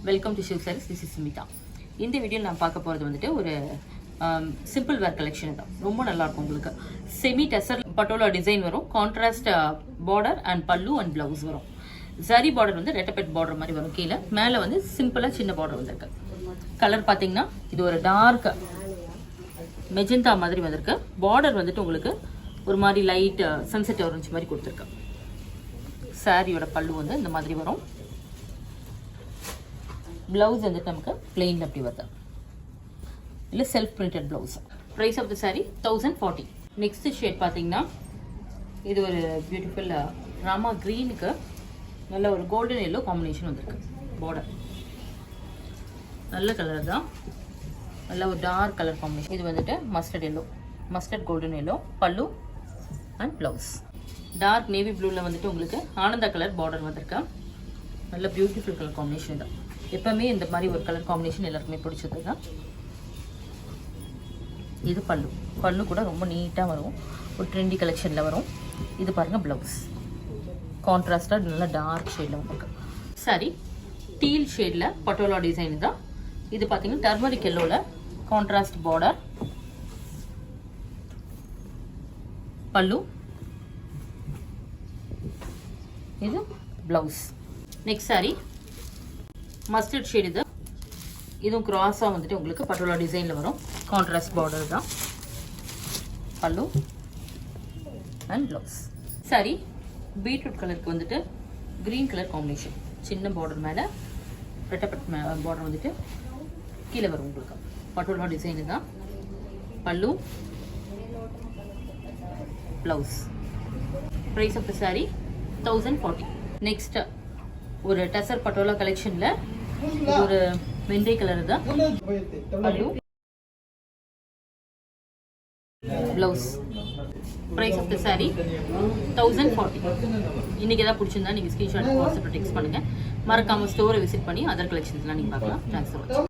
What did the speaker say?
Welcome to Shiv Sarees. This is Sumitha. இந்த வீடியோவில் நான் பார்க்க போகிறது வந்துட்டு ஒரு சிம்பிள் வேர் கலெக்ஷன் தான். ரொம்ப நல்லாயிருக்கும். உங்களுக்கு செமி டெசர் பட்டோலா டிசைன் வரும், கான்ட்ராஸ்ட் பார்டர் அண்ட் பல்லு அண்ட் ப்ளவுஸ் வரும். சரி பார்டர் வந்து ரெட்டப்பெட் பார்டர் மாதிரி வரும். கீழே மேலே வந்து சிம்பிளாக சின்ன பார்டர் வந்திருக்கு. கலர் பார்த்தீங்கன்னா இது ஒரு டார்க் மெஜந்தா மாதிரி வந்திருக்கு. பார்டர் வந்துட்டு உங்களுக்கு ஒரு மாதிரி லைட் சன்செட் ஆரஞ்சு மாதிரி கொடுத்துருக்கு. சாரியோட பல்லு வந்து இந்த மாதிரி வரும். ப்ளவுஸ் வந்துட்டு நமக்கு பிளெயின் அப்படி வருது, இல்லை self printed blouse. Price of the saree 1040. Next shade பார்த்தீங்கன்னா இது ஒரு பியூட்டிஃபுல் ராமா க்ரீனுக்கு நல்ல ஒரு கோல்டன் எல்லோ காம்பினேஷன் வந்திருக்கு. பார்டர் நல்ல கலர் தான், நல்ல ஒரு டார்க் கலர் காம்பினேஷன். இது வந்துட்டு mustard yellow, mustard golden yellow pallu and blouse. Dark navy ப்ளூவில் வந்துட்டு உங்களுக்கு ஆனந்தா கலர் பார்டர் வந்திருக்கு. நல்ல பியூட்டிஃபுல் கலர் காம்பினேஷன் தான். எப்பவுமே இந்த மாதிரி ஒரு கலர் காம்பினேஷன் எல்லாருக்குமே பிடிச்சது தான். இது பல்லு, பல்லு கூட ரொம்ப நீட்டாக வரும், ஒரு ட்ரெண்டி கலெக்ஷனில் வரும். இது பாருங்கள் ப்ளவுஸ் கான்ட்ராஸ்டாக நல்லா டார்க் ஷேடில் வந்துருக்கு. சாரி டீல் ஷேடில் பட்டோலா டிசைன் தான். இது பார்த்தீங்கன்னா டர்மரிக் எல்லோவில் கான்ட்ராஸ்ட் பார்டர், பல்லு, இது blouse. Next sorry mustard shade. இதுவும் கிராஸாக வந்துட்டு உங்களுக்கு பட்டோலா டிசைனில் வரும். கான்ட்ராஸ்ட் பார்டர் தான், பல்லு அண்ட் ப்ளவுஸ். சாரி பீட்ரூட் கலருக்கு வந்துட்டு க்ரீன் கலர் காம்பினேஷன். சின்ன பார்டர் மேலே ரெட்டப்பட் பார்டர் வந்துட்டு கீழே வரும். உங்களுக்கு பட்டோலா டிசைனு தான். Pallu blouse. Price of the saree 1040. Next ஒரு டசர் பட்டோலா கலெக்ஷனில் ஒரு வெந்தய கலர் தான். Pallu blouse. Price of the saree 1040. இன்னைக்கு எதாவது பிடிச்சிருந்தா நீங்கள் ஸ்க்ரீன்ஷாட் வாட்ஸ்அப்பில் டெக்ஸ்ட் பண்ணுங்கள். மறக்காமல் ஸ்டோரை விசிட் பண்ணி அதர் கலெக்ஷன்ஸ்லாம் நீங்கள் பார்க்கலாம். தேங்க்ஸ் ஃபார் வாட்சிங்.